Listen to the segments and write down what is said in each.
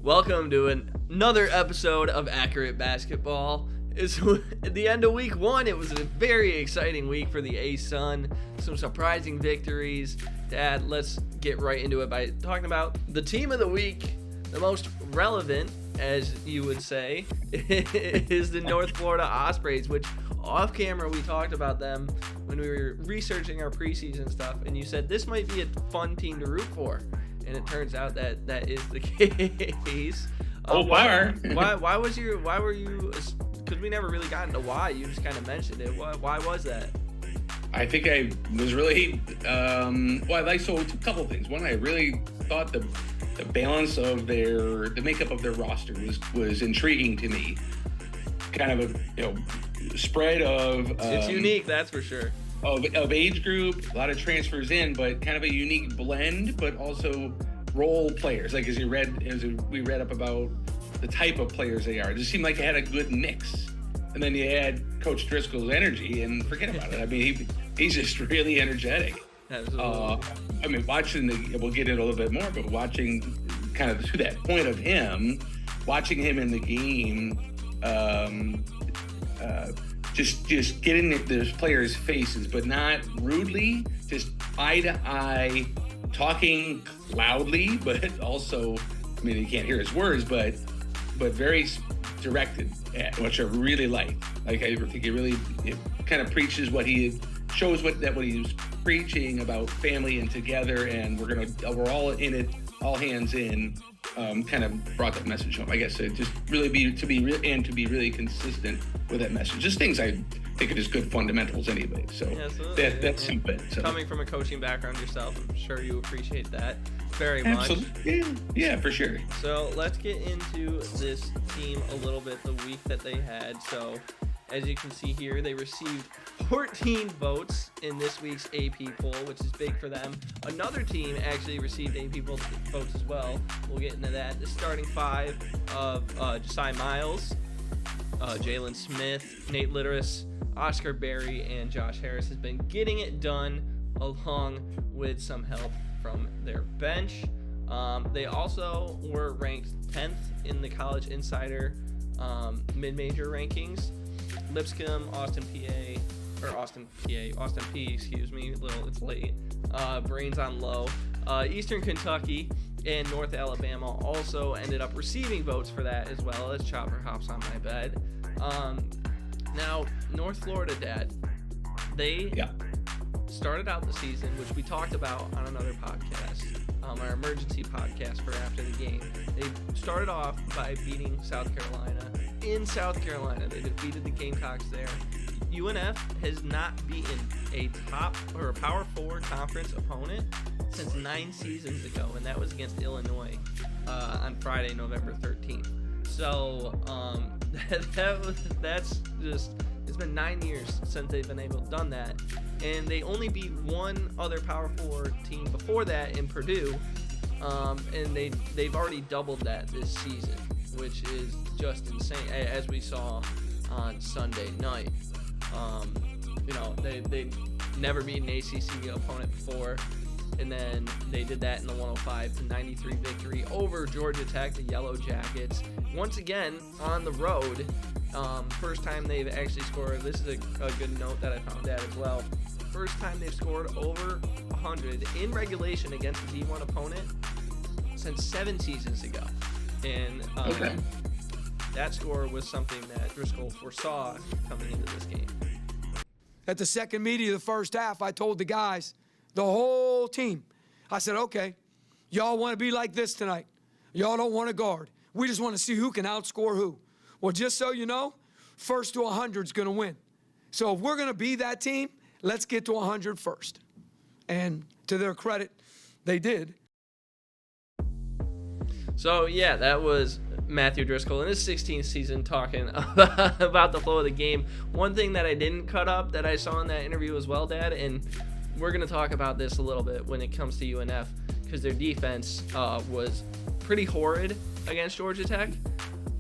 Welcome to another episode of Acker BBall. It's the end of week one. It was a very exciting week for the ASUN. Some surprising victories. Dad, let's get right into it by talking about the team of the week. The most relevant, as you would say, is the North Florida Ospreys, which off camera we talked about them when we were researching our preseason stuff, and you said this might be a fun team to root for. And it turns out that that is the case. Why were you? Because we never really got into why. You just kind of mentioned it. Why was that? I think I was really a couple of things. One, I really thought the balance of the makeup of their roster was intriguing to me. Kind of a spread of it's unique, that's for sure. Of age group, a lot of transfers in, but kind of a unique blend, but also role players. Like as we read up about the type of players they are. It just seemed like they had a good mix. And then you add Coach Driscoll's energy and forget about it. I mean, he's just really energetic. Absolutely. Watching we'll get into a little bit more, but watching kind of to that point of him, watching him in the game, just getting those players' faces, but not rudely, just eye to eye, talking loudly, but also, you can't hear his words, but very directed, which I really like. Like I think it kind of preaches shows what he was preaching about family and together, and we're all in it, all hands in. Kind of brought that message home. I guess to just really be really consistent with that message. Just things I think are just good fundamentals anyway. So that's it. So. Coming from a coaching background yourself, I'm sure you appreciate that very much. Absolutely. Yeah, for sure. So let's get into this team a little bit. The week that they had. So as you can see here, they received 14 votes in this week's AP poll, which is big for them. Another team actually received AP votes as well. We'll get into that. The starting five of Josiah Miles, Jalen Smith, Nate Litteris, Oscar Berry, and Josh Harris has been getting it done along with some help from their bench. They also were ranked 10th in the College Insider mid-major rankings. Lipscomb, Austin Peay, excuse me, it's late. Brains on low. Eastern Kentucky and North Alabama also ended up receiving votes for that as well as Chopper Hops on my bed. Now, North Florida, Dad, they started out the season, which we talked about on another podcast, our emergency podcast for after the game. They started off by beating South Carolina. In South Carolina, they defeated the Gamecocks there. UNF has not beaten a top or a Power 4 conference opponent since 9 seasons ago, and that was against Illinois on Friday, November 13th. So that's just, it's been 9 years since they've been able to done that, and they only beat one other Power 4 team before that in Purdue, and they've already doubled that this season, which is just insane, as we saw on Sunday night. They never beat an ACC opponent before, and then they did that in the 105-93 victory over Georgia Tech, the Yellow Jackets. Once again, on the road, first time they've actually scored. This is a good note that I found out as well. First time they've scored over 100 in regulation against a D1 opponent since 7 seasons ago. And that score was something that Driscoll foresaw coming into this game. At the second meeting of the first half, I told the guys, the whole team, I said, okay, y'all want to be like this tonight. Y'all don't want to guard. We just want to see who can outscore who. Well, just so you know, first to 100 is going to win. So if we're going to be that team, let's get to 100 first. And to their credit, they did. So, yeah, that was Matthew Driscoll in his 16th season talking about the flow of the game. One thing that I didn't cut up that I saw in that interview as well, Dad, and we're going to talk about this a little bit when it comes to UNF, because their defense was pretty horrid against Georgia Tech.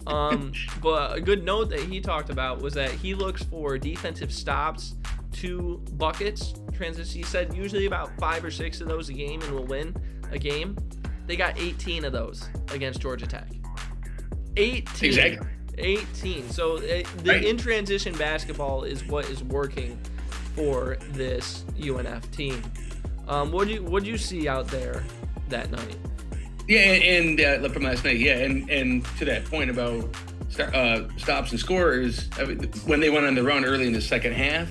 But a good note that he talked about was that he looks for defensive stops to buckets. He said usually about 5 or 6 of those a game and will win a game. They got 18 of those against Georgia Tech. 18. Exactly. 18. So in transition basketball is what is working for this UNF team. What'd you see out there that night? Yeah, and from last night, yeah, and to that point about stops and scorers, I mean, when they went on the run early in the second half,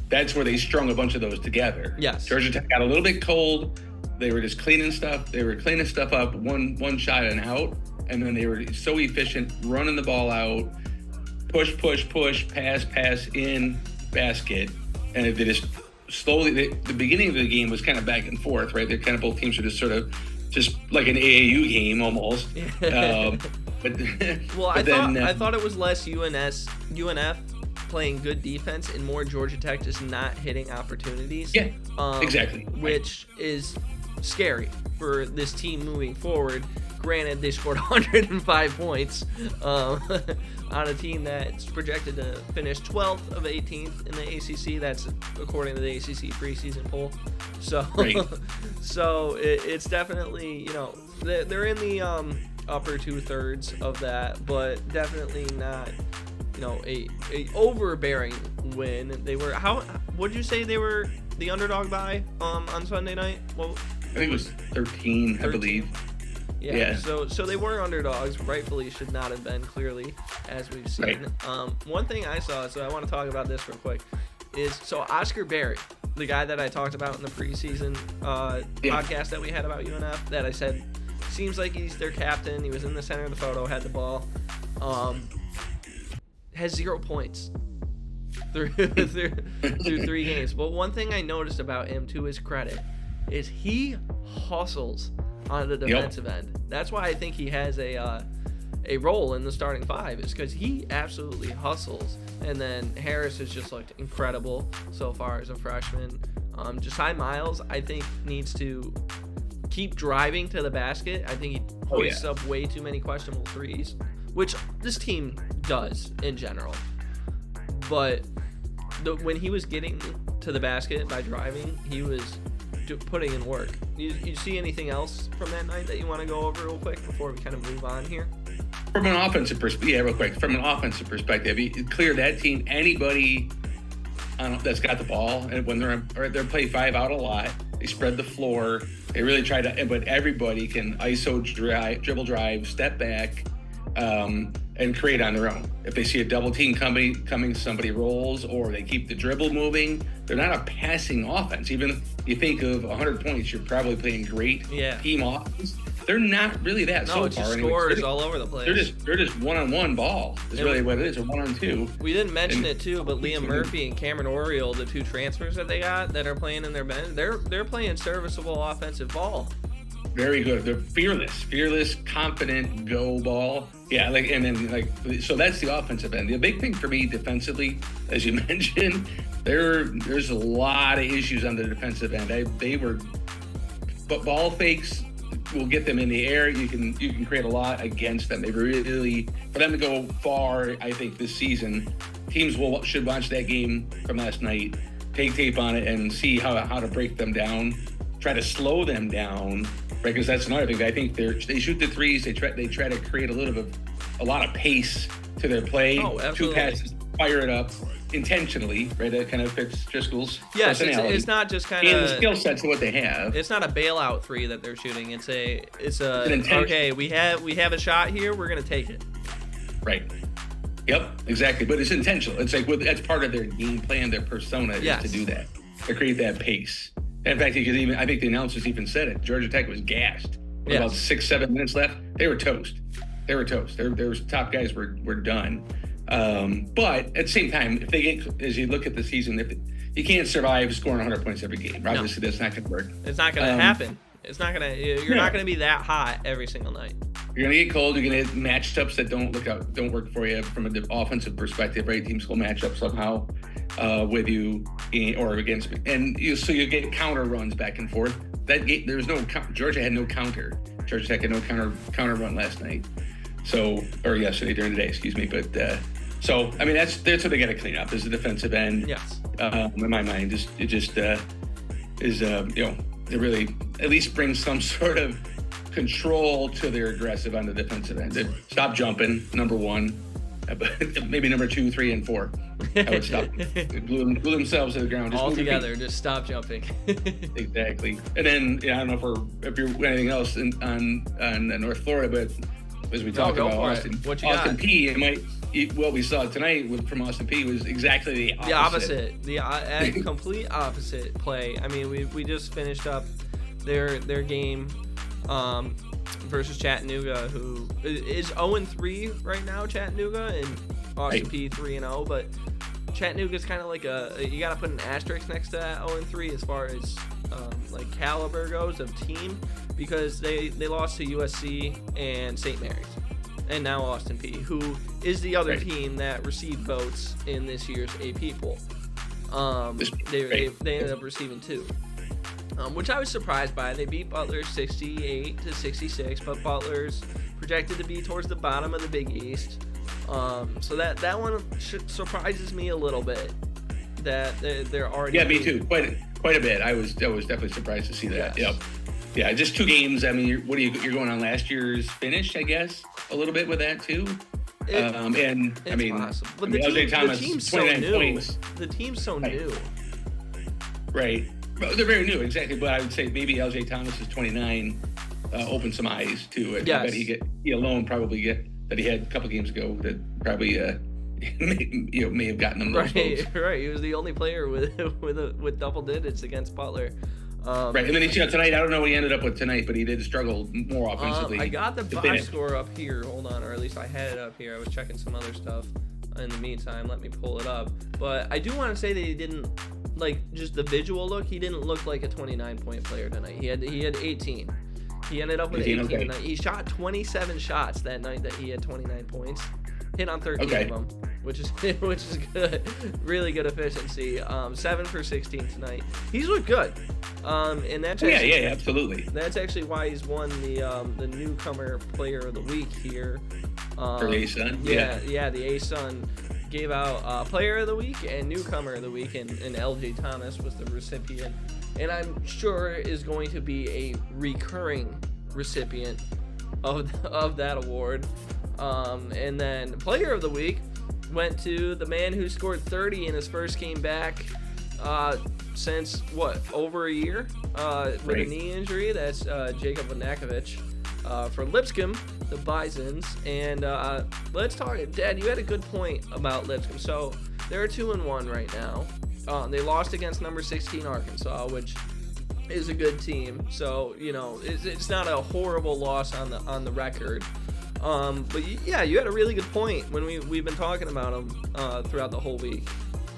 that's where they strung a bunch of those together. Yes. Georgia Tech got a little bit cold. They were just cleaning stuff. They were cleaning stuff up, one shot and out, and then they were so efficient, running the ball out, push, pass in, basket, and they just slowly. The beginning of the game was kind of back and forth, right? They're kind of both teams are just sort of just like an AAU game almost. Well, I thought it was less UNF playing good defense and more Georgia Tech just not hitting opportunities. Yeah, exactly. Which is scary for this team moving forward. Granted, they scored 105 points on a team that's projected to finish 12th of 18th in the ACC. That's according to the ACC preseason poll. So, right. So it's definitely, they're in the upper 2/3 of that, but definitely not, a overbearing win. They were would you say they were the underdog by on Sunday night? Well, I think it was 13, I believe. Yeah. So they were underdogs. Rightfully should not have been, clearly, as we've seen. Right. One thing I saw, so I want to talk about this real quick, is Oscar Berry, the guy that I talked about in the preseason podcast that we had about UNF, that I said seems like he's their captain. He was in the center of the photo, had the ball. Has 0 points through 3 games. But one thing I noticed about him, to his credit, is he hustles on the defensive end. That's why I think he has a role in the starting 5, is because he absolutely hustles. And then Harris has just looked incredible so far as a freshman. Josiah Miles, I think, needs to keep driving to the basket. I think he hoists up way too many questionable threes, which this team does in general. But when he was getting to the basket by driving, he was putting in work. You see anything else from that night that you want to go over real quick before we kind of move on here? From an offensive perspective, real quick. From an offensive perspective, it's clear that team, anybody that's got the ball, and when they're play 5 out a lot, they spread the floor. They really try to, but everybody can ISO dribble drive, step back, and create on their own. If they see a double team coming, somebody rolls, or they keep the dribble moving. They're not a passing offense. Even if you think of 100 points, you're probably playing great team offense. They're not really that so far. No, it's just scores all over the place. They're just one-on-one ball. Is really what it is, or 1-on-2. We didn't mention it too, but Liam Murphy and Cameron Oriole, the 2 transfers that they got that are playing in their bench, they're playing serviceable offensive ball. Very good. They're fearless, confident, go ball. Yeah, so that's the offensive end. The big thing for me defensively, as you mentioned, there's a lot of issues on the defensive end. But ball fakes will get them in the air. You can create a lot against them. They really, for them to go far, I think this season, teams should watch that game from last night, take tape on it, and see how to break them down, try to slow them down. Right, because that's another thing. I think they shoot the threes. They try to create a lot of pace to their play. Oh, absolutely. 2 passes, fire it up intentionally. Right, that kind of fits Driscoll's personality. It's not just kind of and the skill sets of what they have. It's not a bailout 3 that they're shooting. It's okay. We have a shot here. We're gonna take it. Right. Yep. Exactly. But it's intentional. It's like that's part of their game plan, their persona is to do that, to create that pace. In fact, I think the announcers even said it. Georgia Tech was gassed. With about 6-7 minutes left, they were toast. Their top guys were done. But at the same time, if they get, as you look at the season, if you can't survive scoring 100 points every game. Obviously, that's not going to work. It's not going to happen. It's not going to. You're not going to be that hot every single night. You're going to get cold. You're going to get matchups that don't work for you from an offensive perspective. Right, teams will match up somehow with you or against me, and you get counter runs back and forth. That game, there was no Georgia had no counter. Georgia Tech had no counter run last night. Or yesterday during the day, excuse me. But so I mean that's what they got to clean up is the defensive end. Yes. In my mind, to really at least bring some sort of control to their aggressive on the defensive end. They'd stop jumping, number one. Maybe number 2, 3, and 4. I would stop. glue themselves to the ground. All together, just stop jumping. Exactly. And then I don't know if you're anything else on North Florida, but as we talked about Austin Peay, what we saw tonight from Austin Peay was exactly the opposite. The complete opposite play. I mean, we just finished up their game versus Chattanooga, who is 0-3 right now. Chattanooga, and Austin Peay 3-0, but Chattanooga's kind of like you got to put an asterisk next to that 0-3 as far as like caliber goes of team, because they lost to USC and St. Mary's, and now Austin Peay, who is the other team that received votes in this year's AP poll. They ended up receiving 2. Which I was surprised by. They beat Butler 68-66, but Butler's projected to be towards the bottom of the Big East. So that one surprises me a little bit. That they're already. Yeah, me too. Quite a bit. I was definitely surprised to see that. Yes. Yep. Yeah, just 2 games. I mean, you're going on last year's finish, I guess, a little bit with that too. It's possible. But LJ Thomas, the team's 29 so new. points. The team's so new. Right. Well, they're very new, exactly. But I would say maybe LJ Thomas's 29 opened some eyes too. Yes. I bet he alone probably that he had a couple games ago that probably may have gotten him those votes. Right. He was the only player with double digits against Butler. Right, and then tonight, I don't know what he ended up with tonight, but he did struggle more offensively. I got the box score up here. Hold on, or at least I had it up here. I was checking some other stuff in the meantime. Let me pull it up. But I do want to say that he didn't, like, just the visual look, he didn't look like a 29-point player tonight. He had 18. He ended up with 18 tonight. He shot 27 shots that night that he had 29 points. Hit on 13 of them, which is good. Really good efficiency. 7 for 16 tonight. He's looked good. And that's actually, absolutely. That's actually why he's won the newcomer player of the week here. For ASUN. Yeah, the ASUN gave out player of the week and newcomer of the week, and LJ Thomas was the recipient. And I'm sure is going to be a recurring recipient of that award. And then player of the week went to the man who scored 30 in his first game back since over a year with a knee injury. That's Jacob Vanakovic for Lipscomb, the Bisons. And let's talk. Dad, you had a good point about Lipscomb. So they're 2-1 right now. They lost against number 16 Arkansas, which is a good team. So it's not a horrible loss on the record. But yeah, you had a really good point when we've been talking about them throughout the whole week.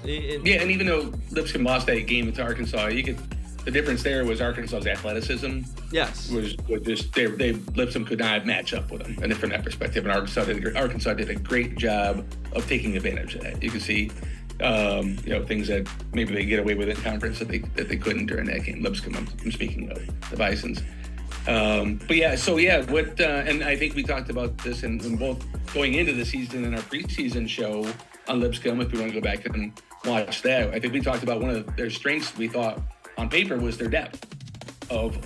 And even though Lipscomb lost that game to Arkansas, the difference there was Arkansas's athleticism. Yes, was just Lipscomb could not match up with them, and from that perspective, and Arkansas did a great job of taking advantage of that. You can see, things that maybe they get away with in conference that they couldn't during that game. Lipscomb, I'm speaking of the Bisons. And I think we talked about this in both going into the season and our preseason show on Lipscomb. If we want to go back and watch that, I think we talked about one of their strengths. We thought on paper was their depth of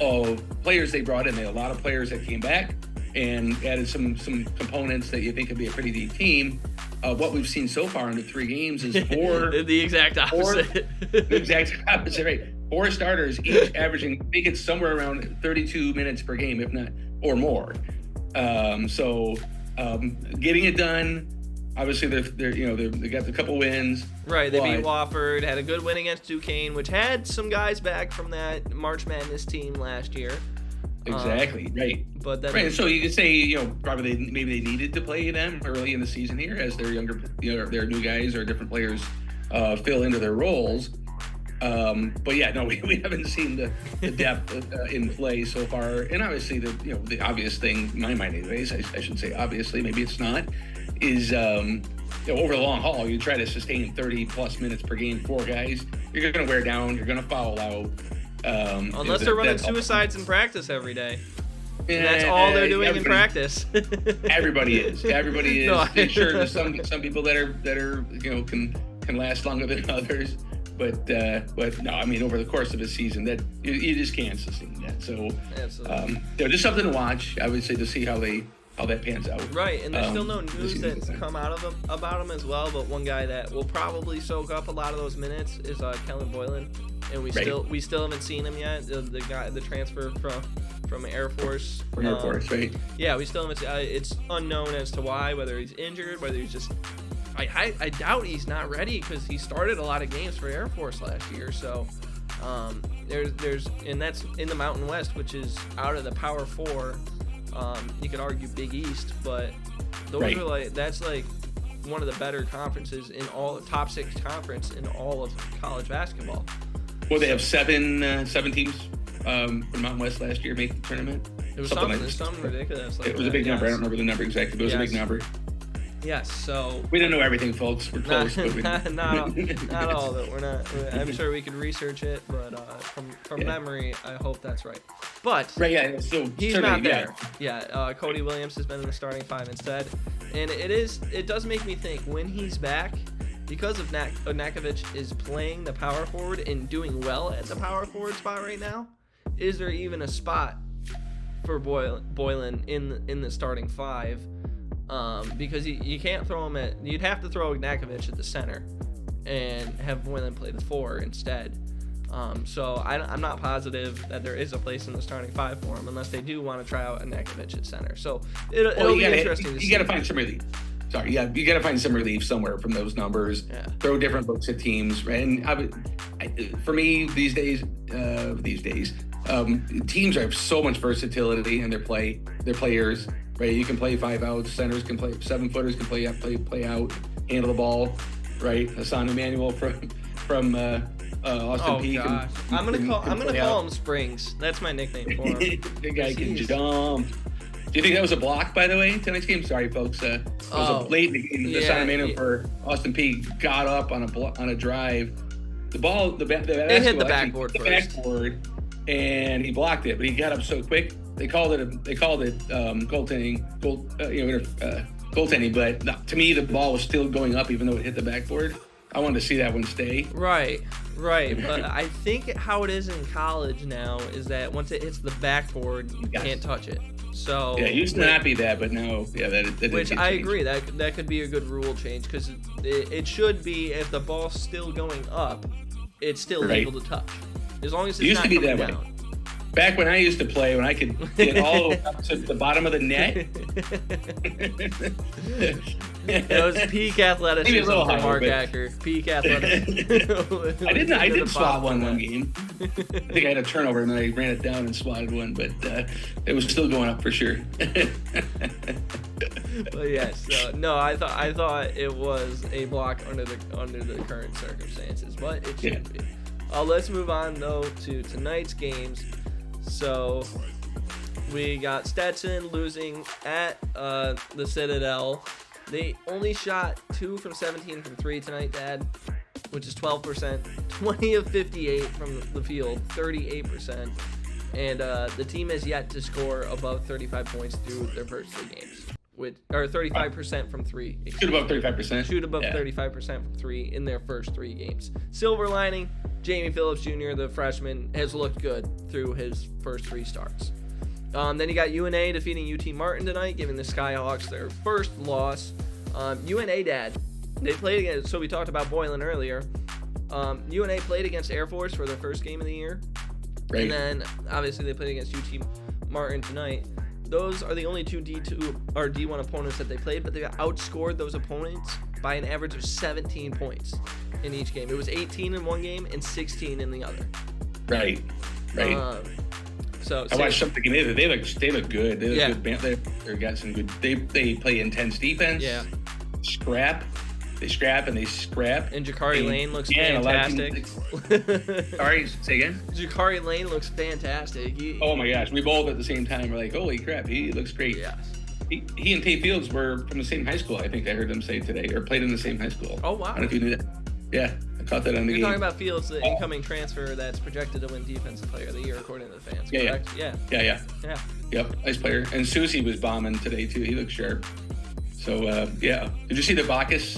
players they brought in. They had a lot of players that came back and added some components that you think could be a pretty deep team. What we've seen so far in the 3 games is the exact opposite. The exact opposite, right? 4 starters, each averaging, I think it's somewhere around 32 minutes per game, if not or more. Getting it done. Obviously, they got a couple wins. Right, they beat Wofford, had a good win against Duquesne, which had some guys back from that March Madness team last year. Exactly, right. But then, right, so you could say, probably maybe they needed to play them early in the season here as their younger, their new guys or different players fill into their roles. But yeah, no, we haven't seen the depth in play so far. And obviously, the obvious thing, in my mind anyways, I should say obviously, maybe it's not, is over the long haul, you try to sustain 30-plus minutes per game, 4 guys, you're going to wear down, you're going to foul out. Unless they're running suicides in practice every day. And that's all they're doing in practice. Everybody is. No, sure, there's some people that are can last longer than others. But no, I mean, over the course of a season, that you just can't sustain that. So, just something to watch. I would say, to see how that pans out. Right, and there's still no news that's come out of him about him as well. But one guy that will probably soak up a lot of those minutes is Kellen Boylan, and we still haven't seen him yet. The transfer from Air Force. From Air Force, right? Yeah, we still haven't. It's unknown as to why, whether he's injured, whether he's just. I doubt he's not ready because he started a lot of games for Air Force last year. So there's and that's in the Mountain West, which is out of the Power Four. You could argue Big East, but those are that's one of the better conferences in all top 6 conference in all of college basketball. Well, they have seven teams from Mountain West last year make the tournament. It was something ridiculous. It was a big number. I don't remember the number exactly, but it was a big number. Yes, so we don't know everything, folks. We're close, but not all of it. We're not. I'm sure we could research it, but from memory, I hope that's right. But so he's not there. Cody Williams has been in the starting 5 instead, and it does make me think when he's back, because of Nakovic is playing the power forward and doing well at the power forward spot right now. Is there even a spot for Boylan in the starting 5? Because you can't throw him you'd have to throw Nakovic at the center and have Boylan play the 4 instead. So I'm not positive that there is a place in the starting 5 for him unless they do want to try out a Nakovic at center. So it'll be interesting to see. You got to find some relief. You got to find some relief somewhere from those numbers. Yeah. Throw different looks at teams, right? And for me, these days, teams have so much versatility in their players. Right, you can play 5 outs. Centers can play 7-footers can play out, handle the ball. Right, ASUN Emmanuel from Austin Peay. Gosh. I'm gonna call him Springs. That's my nickname for him. The guy can jump. Do you think that was a block, by the way, tonight's game? Sorry, folks. It was late in the game. ASUN Emmanuel for Austin Peay got up on a drive. The ball, it hit the backboard first. And he blocked it, but he got up so quick. They called it goaltending. But to me, the ball was still going up even though it hit the backboard. I wanted to see that one stay. Right. But I think how it is in college now is that once it hits the backboard, you can't touch it. So it used to not be that, but now, that which I agree that could be a good rule change because it should be if the ball's still going up, it's still legal to touch as long as it's not coming down. Back when I used to play, when I could get all the way up to the bottom of the net. It was peak athleticism for Mark Acker. Peak athleticism. I did swat one game. I think I had a turnover and then I ran it down and swatted one, but it was still going up for sure. But yes, no, I thought it was a block under the current circumstances, but it shouldn't be. Let's move on though to tonight's games. So we got Stetson losing at the Citadel. They only shot 2 from 17 from 3 tonight, Dad, which is 12%. 20 of 58 from the field, 38%. And the team has yet to score above 35 points through their first 3 games. Or 35% from 3. Shoot above 35%. Shoot above 35% from 3 in their first 3 games. Silver lining, Jamie Phillips Jr., the freshman, has looked good through his first 3 starts. Then you got UNA defeating UT Martin tonight, giving the Skyhawks their first loss. UNA, Dad, they played against, so we talked about Boylan earlier. UNA played against Air Force for their first game of the year. Right. And then, obviously, they played against UT Martin tonight. Those are the only 2 D2 or D1 opponents that they played, but they outscored those opponents by an average of 17 points in each game. It was 18 in one game and 16 in the other. Right. So I watched something. They look good. They look good. They got some good. They play intense defense. Yeah. They scrap and they scrap. And Jakari Lane looks fantastic. Sorry, say again? Jakari Lane looks fantastic. Oh my gosh, we both at the same time were like, holy crap, he looks great. Yes. He and Tay Fields were from the same high school, I think I heard them say today, or played in the same high school. Oh, wow. I don't know if you knew that. Yeah, I caught that on the game. You're talking about Fields, the incoming transfer that's projected to win Defensive Player of the Year, according to the fans, correct? Yeah. Yep, nice player. And Susie was bombing today, too. He looked sharp. So, Did you see the Bacchus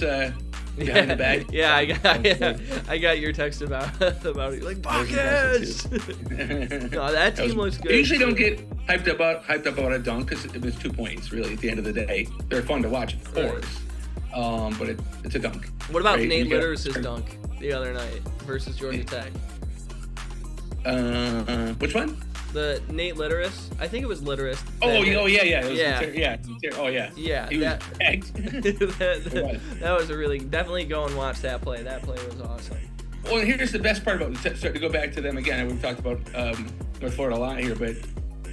behind the back. Yeah, I got your text about it. Like Buckets. No, that team looks good. I usually don't get hyped about a dunk because it was 2 points. Really, at the end of the day, they're fun to watch, of course. But it's a dunk. What about Nate Litteris' dunk the other night versus Georgia Tech? Which one? The Nate Litteris. I think it was Litteris. Yeah. Oh yeah. Yeah. He was packed. that was a really definitely go and watch that play. That play was awesome. Well, and here's the best part about it. To go back to them again, we've talked about North Florida a lot here, but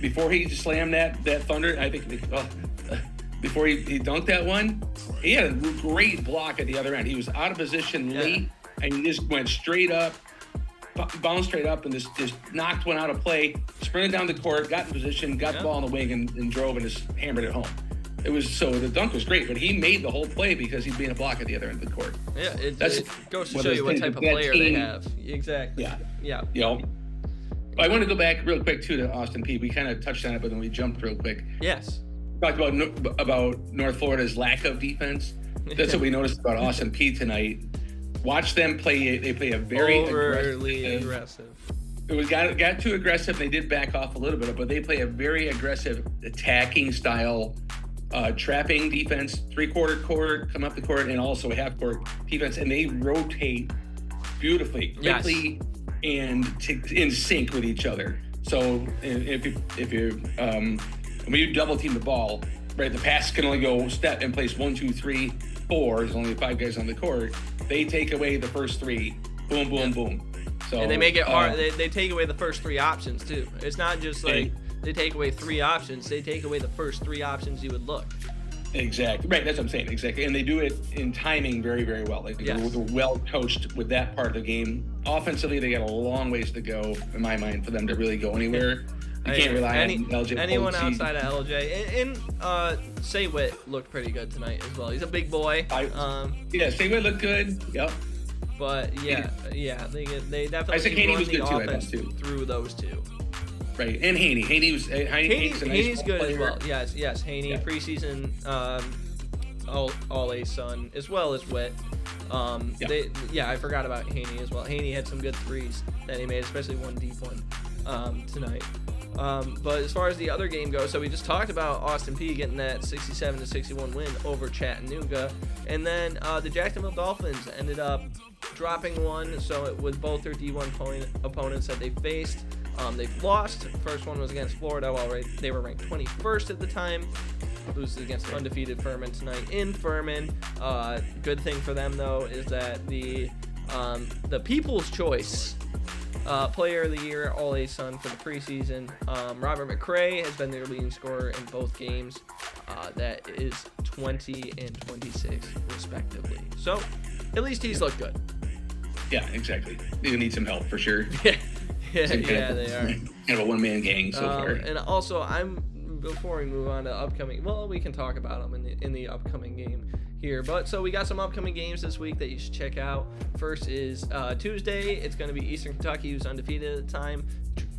before he slammed that Thunder, I think before he dunked that one, he had a great block at the other end. He was out of position late, and he just went straight up. Bounced straight up and just knocked one out of play, sprinted down the court, got in position, got the ball in the wing, and drove and just hammered it home. The dunk was great, but he made the whole play because he's being a block at the other end of the court. Yeah, it goes to show you what type of player they have. Exactly. Yeah. You know, I want to go back real quick too to Austin Peay. We kind of touched on it, but then we jumped real quick. Yes. Talked about North Florida's lack of defense. That's what we noticed about Austin Peay tonight. Watch them play. They play a very aggressive. It got too aggressive. They did back off a little bit, but they play a very aggressive attacking style, trapping defense, 3/4 court, come up the court, and also a half court defense. And they rotate beautifully, quickly, and in sync with each other. So if you when you double team the ball, right, the pass can only go step in place 1, 2, 3, 4. There's only 5 guys on the court. They take away the first 3. Boom, boom, boom. So, and they make it hard. They take away the first 3 options too. It's not just like they take away 3 options. They take away the first 3 options you would look. Exactly. Right. That's what I'm saying. Exactly. And they do it in timing very, very well. Like they're well coached with that part of the game. Offensively, they got a long ways to go, in my mind, for them to really go anywhere. You can't rely on LJ. Anyone outside of LJ. And Saywitt looked pretty good tonight as well. He's a big boy. Saywitt looked good. Yep. But they definitely I think Haney was good too, through those 2. Right, and Haney's good as well. Yes. Haney preseason all ASUN as well as Witt. I forgot about Haney as well. Haney had some good threes that he made, especially one deep one tonight. But as far as the other game goes, so we just talked about Austin Peay getting that 67-61 win over Chattanooga, and then the Jacksonville Dolphins ended up dropping one. So it was both their D1 opponents that they faced. They've lost. First one was against Florida, while they were ranked 21st at the time. Loses against undefeated Furman tonight in Furman. Good thing for them though is that the People's Choice Player of the Year, All ASUN for the preseason, Robert McCray has been their leading scorer in both games. That is 20 and 26 respectively. So at least he's looked good. Yeah, exactly. They need some help for sure. They are. Kind of a one-man gang so far. And also, before we move on to upcoming, we can talk about them in the upcoming game here. But so we got some upcoming games this week that you should check out. First is Tuesday. It's going to be Eastern Kentucky, who's undefeated at the time.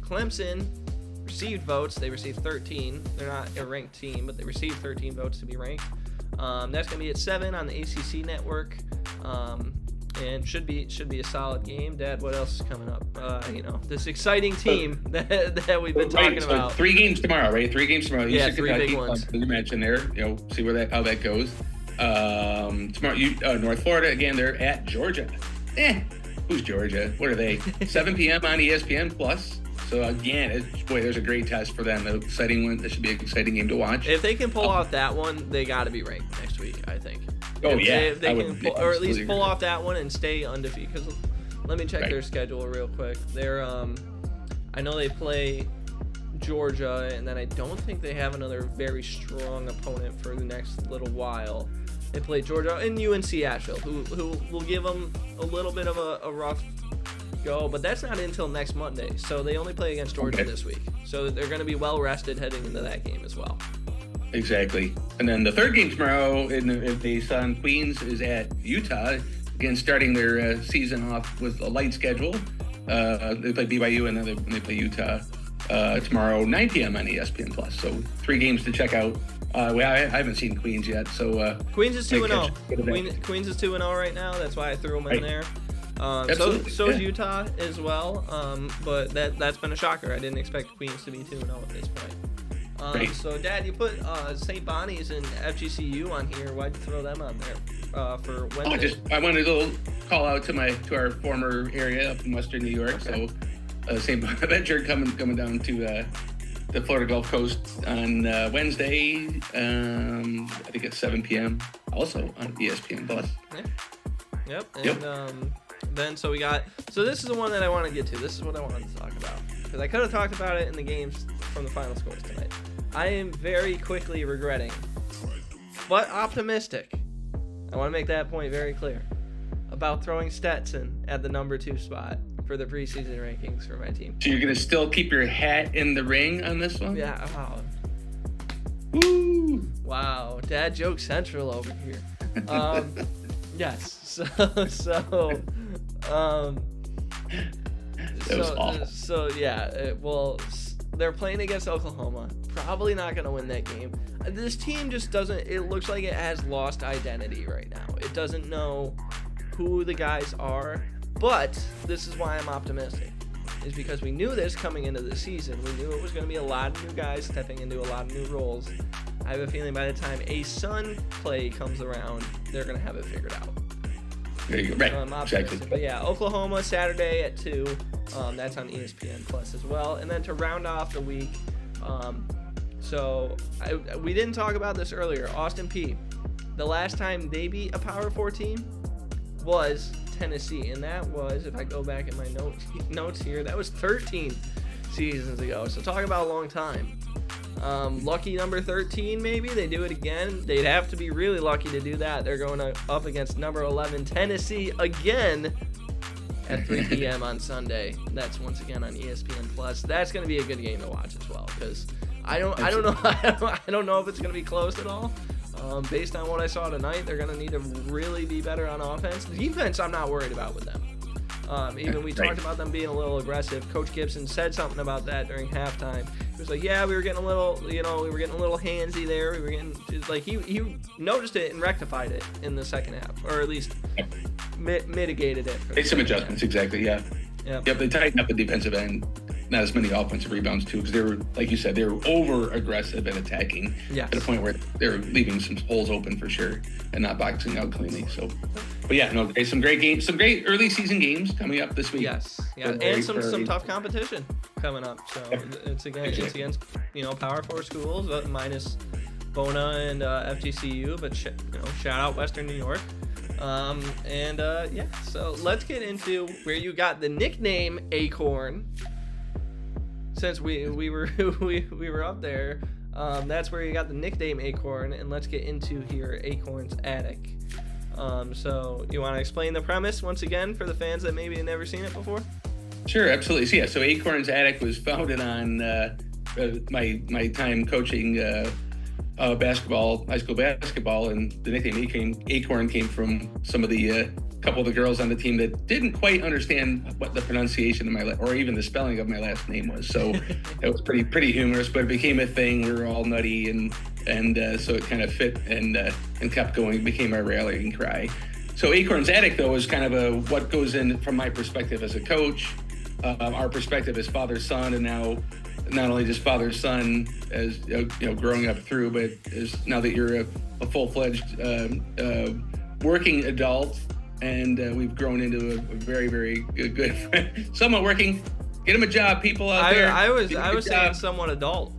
Clemson received votes. They received 13. They're not a ranked team, but they received 13 votes to be ranked. That's going to be at 7 on the ACC network. And should be a solid game. Dad, what else is coming up? This exciting team that we've been talking about. 3 games tomorrow, right? 3 games tomorrow. Yeah, Eastern 3 Kentucky, big ones. You mentioned there. See how that goes. Tomorrow, North Florida again. They're at Georgia. Who's Georgia? What are they? 7 p.m. on ESPN Plus. So again, there's a great test for them. An exciting one. This should be an exciting game to watch. If they can pull off that one, they got to be ranked next week, I think. If they can or at least pull off that one and stay undefeated. Because let me check their schedule real quick. They're I know they play Georgia, and then I don't think they have another very strong opponent for the next little while. They play Georgia and UNC Asheville, who will give them a little bit of a rough go, but that's not until next Monday. So they only play against Georgia this week. So they're going to be well rested heading into that game as well. Exactly. And then the third game tomorrow in the Sun Queens is at Utah, again starting their season off with a light schedule. They play BYU and then they play Utah. tomorrow 9 p.m. on ESPN Plus. So 3 games to check out. I haven't seen Queens yet, so Queens is 2-0. Queens is 2-0 right now. That's why I threw them in there. So is Utah as well. But that's been a shocker. I didn't expect Queens to be 2-0 at this point. So, Dad, you put St. Bonnie's and FGCU on here. Why'd you throw them on there for Wednesday? I wanted a little call out to our former area up in Western New York. Okay. So, St. Bonaventure coming down to the Florida Gulf Coast on Wednesday. I think it's 7 p.m. Also on ESPN Plus. Yeah. Yep. And then so this is the one that I want to get to. This is what I wanted to talk about because I could have talked about it in the games from the final scores tonight. I am very quickly regretting, but optimistic. I want to make that point very clear about throwing Stetson at the number 2 spot for the preseason rankings for my team. So you're going to still keep your hat in the ring on this one? Yeah. Wow. Woo! Wow. Dad joke central over here. Yes. So that was awful. So yeah. They're playing against Oklahoma. Probably not going to win that game. This team just doesn't. It looks like it has lost identity right now. It doesn't know who the guys are. But this is why I'm optimistic, is because we knew this coming into the season. We knew it was going to be a lot of new guys stepping into a lot of new roles. I have a feeling by the time ASUN play comes around, they're going to have it figured out. There you go. Right. So I'm optimistic. Exactly. But yeah, Oklahoma Saturday at 2. That's on ESPN Plus as well. And then to round off the week, we didn't talk about this earlier. Austin Peay. The last time they beat a Power 4 team was Tennessee, and that was, if I go back in my notes here, that was 13 seasons ago. So talk about a long time. Lucky number 13, maybe they do it again. They'd have to be really lucky to do that. They're going up against number 11 Tennessee again at 3 p.m. on Sunday. That's once again on ESPN Plus. That's going to be a good game to watch as well, because I don't know if it's going to be close at all. Based on what I saw tonight, they're going to need to really be better on offense. The defense, I'm not worried about with them. Even we talked about them being a little aggressive. Coach Gibson said something about that during halftime. He was like, "Yeah, we were getting a little, we were getting a little handsy there. We were getting like he noticed it and rectified it in the second half, or at least mitigated it." Made some adjustments, exactly. Yeah. Yep. They tightened up the defensive end. Not as many offensive rebounds too, because they were, like you said, they were over aggressive and attacking to the point where they're leaving some holes open for sure and not boxing out cleanly. So, but yeah, no, some great games, some great early season games coming up this week. Yes, and some tough competition coming up. So it's against Power 4 schools, minus Bona and FGCU, but shout out Western New York. So let's get into where you got the nickname Acorn. Since we were up there, that's where you got the nickname Acorn, and let's get into here Acorn's Attic. So you want to explain the premise once again for the fans that maybe have never seen it before? Sure, absolutely. So Acorn's Attic was founded on my time coaching basketball, high school basketball, and the nickname Acorn came from some of the couple of the girls on the team that didn't quite understand what the pronunciation of or even the spelling of my last name was. So it was pretty humorous, but it became a thing. We were all nutty, and so it kind of fit and kept going. It became our rallying cry. So Acorn's Attic, though, is kind of what goes in from my perspective as a coach, our perspective as father-son, and now not only just father-son as growing up through, but as now that you're a full-fledged working adult. And we've grown into a very, very good friend. Somewhat working. Get him a job, people out there. I was saying somewhat adult.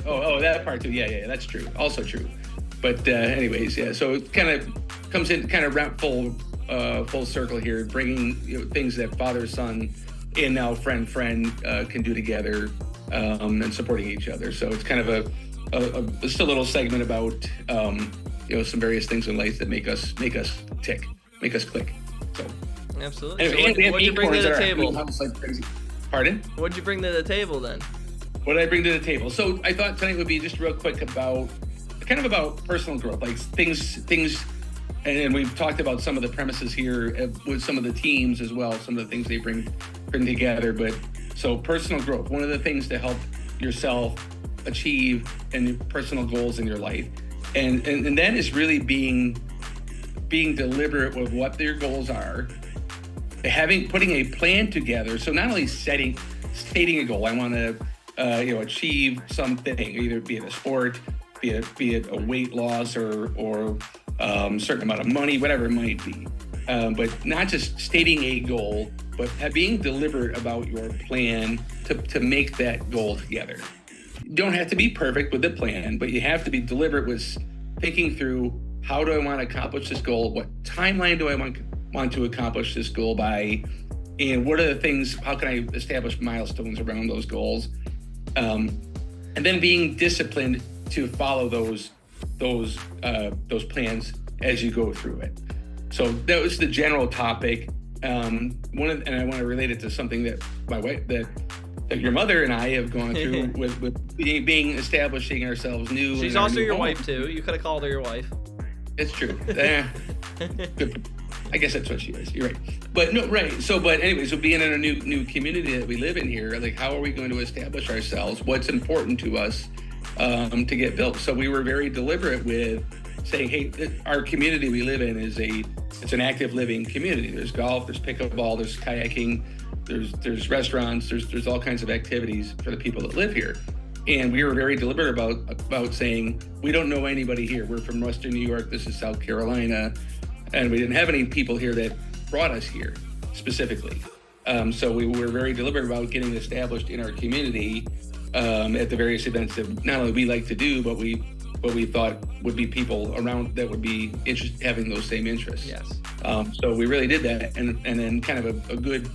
oh, that part too. Yeah, that's true. Also true. But anyways, yeah. So it kind of comes in, kind of wrap full circle here, bringing things that father, son, and now friend can do together, and supporting each other. So it's kind of just a little segment about some various things in life that make us tick. Make us click. So absolutely. Anyway, so what'd you bring to the table? Pardon? What'd you bring to the table then? What did I bring to the table? So I thought tonight would be just real quick about personal growth, like things, and we've talked about some of the premises here with some of the teams as well, some of the things they bring together. But So personal growth, one of the things to help yourself achieve and personal goals in your life. And that is really being deliberate with what their goals are, putting a plan together. So not only stating a goal, I want to achieve something, either be it a sport, be it a weight loss or certain amount of money, whatever it might be. But not just stating a goal, but being deliberate about your plan to make that goal together. You don't have to be perfect with the plan, but you have to be deliberate with thinking through, how do I want to accomplish this goal? What timeline do I want to accomplish this goal by? And what are the things, how can I establish milestones around those goals? And then being disciplined to follow those plans as you go through it. So that was the general topic. And I want to relate it to something that my wife, that your mother and I have gone through with being establishing ourselves new. She's also your wife too. You could have called her your wife. It's true. I guess that's what she is. You're right. But no, right. So being in a new community that we live in here, like, how are we going to establish ourselves? What's important to us to get built? So we were very deliberate with saying, hey, our community we live in it's an active living community. There's golf, there's pickleball, there's kayaking, there's restaurants, there's all kinds of activities for the people that live here. And we were very deliberate about saying, we don't know anybody here. We're from Western New York. This is South Carolina. And we didn't have any people here that brought us here specifically. So we were very deliberate about getting established in our community at the various events that not only we like to do, but we thought would be people around that would be interested, having those same interests. Yes. So we really did that, and then kind of a good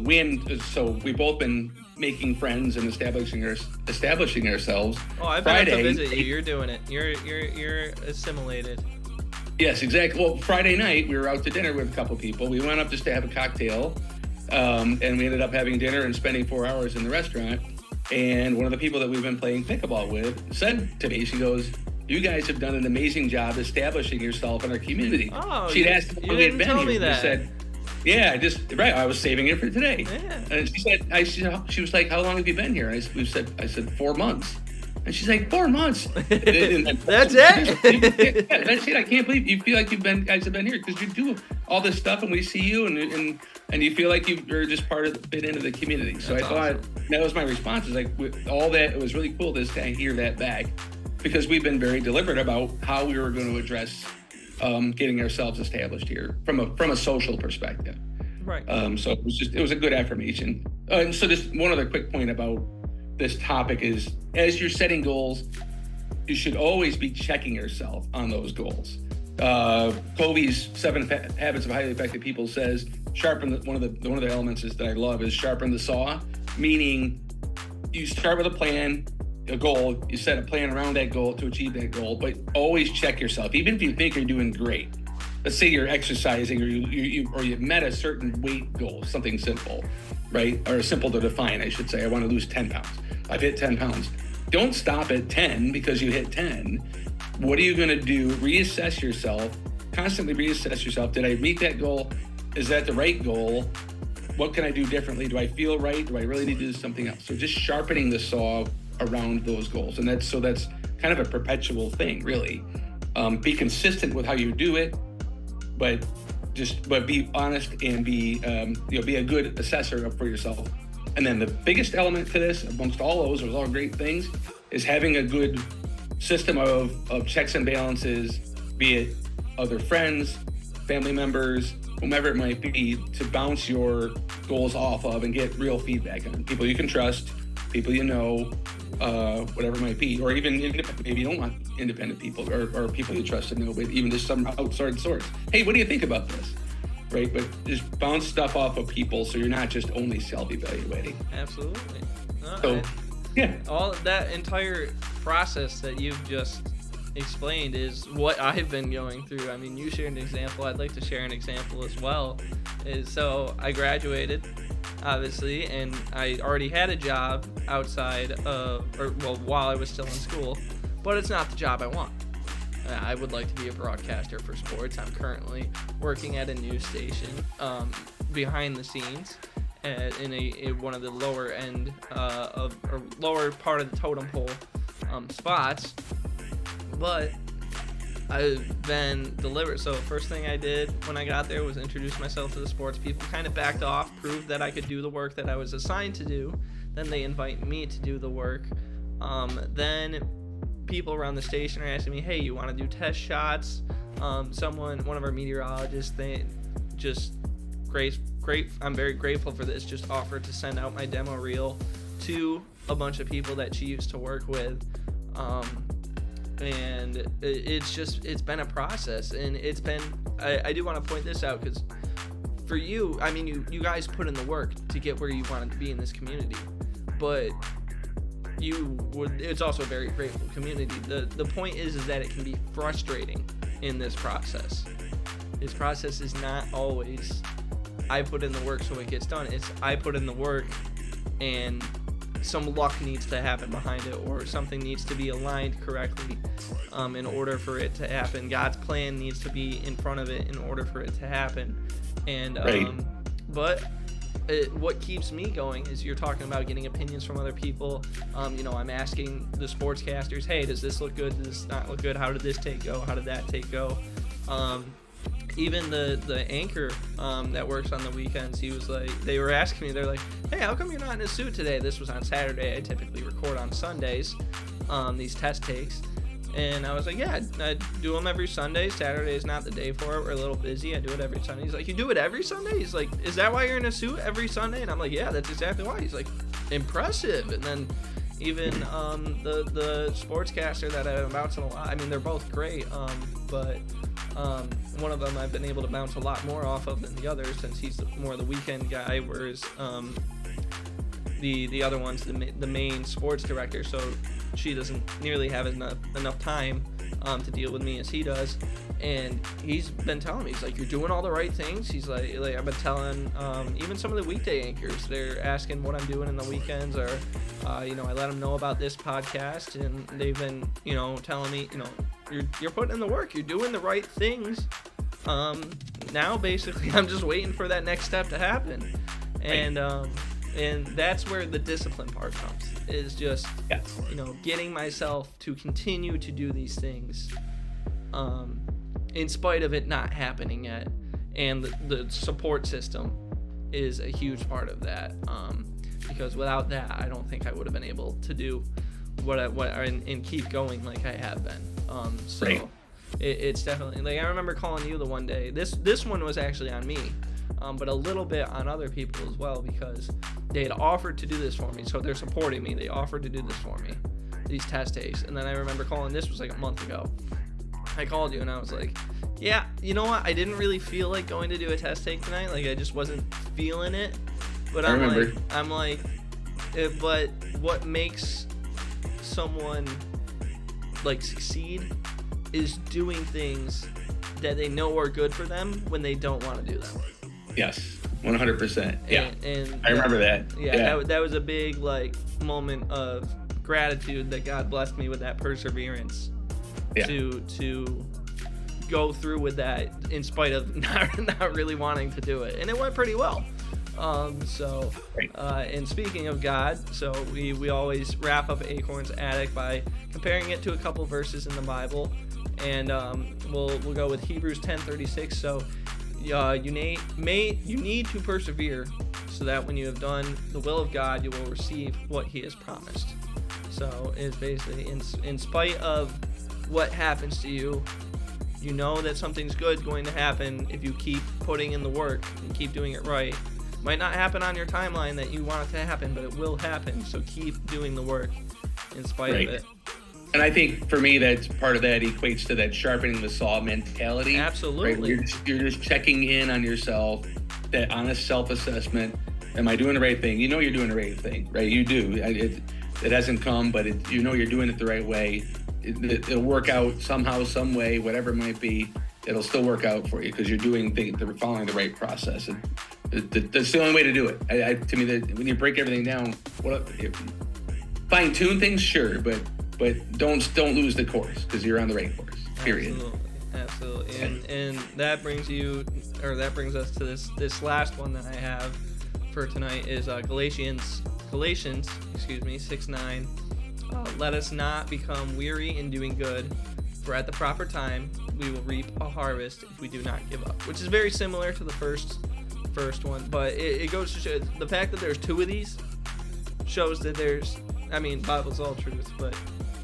win. So we've both been making friends and establishing ourselves. Oh, I've been up to visit you. You're doing it. You're assimilated. Yes, exactly. Well, Friday night we were out to dinner with a couple people. We went up just to have a cocktail, and we ended up having dinner and spending 4 hours in the restaurant. And one of the people that we've been playing pickleball with said to me, she goes, "You guys have done an amazing job establishing yourself in our community." Oh, she'd asked if we had been here. Me that. We said, "Yeah, I was saving it for today." Yeah. And she was like, "How long have you been here?" I said 4 months. And she's like, 4 months. That's it. Yeah, that's it. I can't believe you feel like guys have been here, because you do all this stuff and we see you and you feel like you're just fit into the community. So that's I thought awesome. That was my response. Is like, with all that, it was really cool to hear that back, because we've been very deliberate about how we were going to address getting ourselves established here from a social perspective. Right. So it was a good affirmation. And so just one other quick point about this topic is, as you're setting goals, you should always be checking yourself on those goals. Covey's 7 Habits of Highly Effective People says, one of the elements that I love is sharpen the saw, meaning you start with a plan, a goal, you set a plan around that goal to achieve that goal, but always check yourself, even if you think you're doing great. Let's say you're exercising, or you met a certain weight goal, something simple, right? Or simple to define, I should say. I want to lose 10 pounds. I've hit 10 pounds. Don't stop at 10 because you hit 10. What are you going to do? Reassess yourself, constantly reassess yourself. Did I meet that goal? Is that the right goal? What can I do differently? Do I feel right? Do I really need to do something else? So just sharpening the saw around those goals. And that's kind of a perpetual thing, really. Be consistent with how you do it, but be honest and be a good assessor for yourself. And then the biggest element to this, amongst all those all great things, is having a good system of checks and balances, be it other friends, family members, whomever it might be, to bounce your goals off of and get real feedback on. People you can trust, people you know, whatever it might be, or even maybe you don't want independent people or people you trust and know, but even just some outside source. Hey, what do you think about this? Right, but just bounce stuff off of people, so you're not just only self-evaluating. Absolutely. So, yeah. All that entire process that you've just explained is what I've been going through. I mean, you shared an example. I'd like to share an example as well. So I graduated, obviously, and I already had a job outside of, while I was still in school, but it's not the job I want. I would like to be a broadcaster for sports. I'm currently working at a news station behind the scenes, in one of the lower end or lower part of the totem pole spots, but I've been delivered. So first thing I did when I got there was introduce myself to the sports people, kind of backed off, proved that I could do the work that I was assigned to do. Then they invite me to do the work. Then people around the station are asking me, hey, you want to do test shots? One of our meteorologists, they just great. I'm very grateful for this. Just offered to send out my demo reel to a bunch of people that she used to work with. And it's been a process, and it's been, I do want to point this out because for you, I mean, you guys put in the work to get where you wanted to be in this community, but it's also a very grateful community. The point is that it can be frustrating in this process. This process is not always, I put in the work so it gets done. It's I put in the work and some luck needs to happen behind it, or something needs to be aligned correctly in order for it to happen. God's plan needs to be in front of it in order for it to happen. And but what keeps me going is you're talking about getting opinions from other people. I'm asking the sportscasters, hey, does this look good? Does this not look good? How did this take go? How did that take go? Even the anchor that works on the weekends, he was like, they were asking me, they're like, hey, how come you're not in a suit today? This was on Saturday. I typically record on Sundays, these test takes. And I was like, yeah, I do them every Sunday. Saturday is not the day for it. We're a little busy. I do it every Sunday. He's like, you do it every Sunday? He's like, is that why you're in a suit every Sunday? And I'm like, yeah, that's exactly why. He's like, impressive. And then even the sportscaster that I'm bouncing a lot, I mean, they're both great, but one of them I've been able to bounce a lot more off of than the other, since he's more the weekend guy, whereas the other one's the main sports director, so she doesn't nearly have enough time to deal with me as he does. And he's been telling me, he's like, you're doing all the right things. He's like I've been telling even some of the weekday anchors, they're asking what I'm doing in the weekends, or I let them know about this podcast, and they've been telling me, you're putting in the work, you're doing the right things. Now basically I'm just waiting for that next step to happen. And that's where the discipline part comes, is just getting myself to continue to do these things in spite of it not happening yet. And the support system is a huge part of that, because without that, I don't think I would have been able to do and keep going like I have been. It's definitely, like, I remember calling you the one day. This one was actually on me, but a little bit on other people as well, because they had offered to do this for me, so they're supporting me. They offered to do this for me, these test takes. And then I remember calling, this was like a month ago, I called you and I was like, yeah, you know what, I didn't really feel like going to do a test take tonight. Like, I just wasn't feeling it. But I'm like, but what makes someone like succeed is doing things that they know are good for them when they don't want to do them. Yes, 100%. Yeah, and I remember that. Yeah. That was a big moment of gratitude that God blessed me with that perseverance to go through with that in spite of not really wanting to do it, and it went pretty well. And speaking of God, so we always wrap up Acorn's Attic by comparing it to a couple verses in the Bible, and we'll go with Hebrews 10:36. So you need to persevere, so that when you have done the will of God, you will receive what He has promised. So it's basically in spite of what happens to you, you know that something's good going to happen if you keep putting in the work and keep doing it right. Might not happen on your timeline that you want it to happen, but it will happen. So keep doing the work in spite of it. And I think for me, that's part of that equates to that sharpening the saw mentality. Absolutely. Right? You're just checking in on yourself, that honest self-assessment. Am I doing the right thing? You know you're doing the right thing, right? You do. It hasn't come, but you know you're doing it the right way. It'll work out somehow, some way, whatever it might be. It'll still work out for you because you're following the right process. And that's the only way to do it. To me, when you break everything down, fine tune things, sure, but don't lose the course, because you're on the right course. Period. Absolutely. And that brings us to this last one that I have for tonight is Galatians, 6:9. Let us not become weary in doing good, for at the proper time we will reap a harvest if we do not give up. Which is very similar to the first one, but it goes to show the fact that there's two of these shows that Bible's all truth, but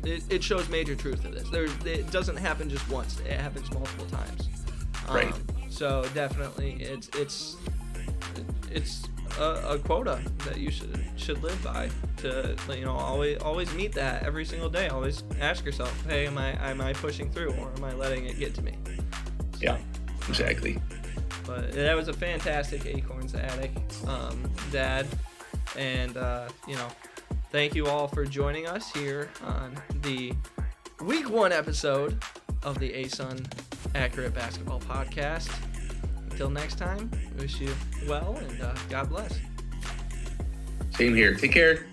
it shows major truth to this. It doesn't happen just once; it happens multiple times. Right. So definitely, it's a quota that you should live by. To always meet that every single day. Always ask yourself, hey, am I pushing through, or am I letting it get to me? So, yeah, exactly. But that was a fantastic Acorn's Attic, Dad, and thank you all for joining us here on the Week 1 episode of the ASUN Accurate Basketball Podcast. Until next time, wish you well, and God bless. Same here. Take care.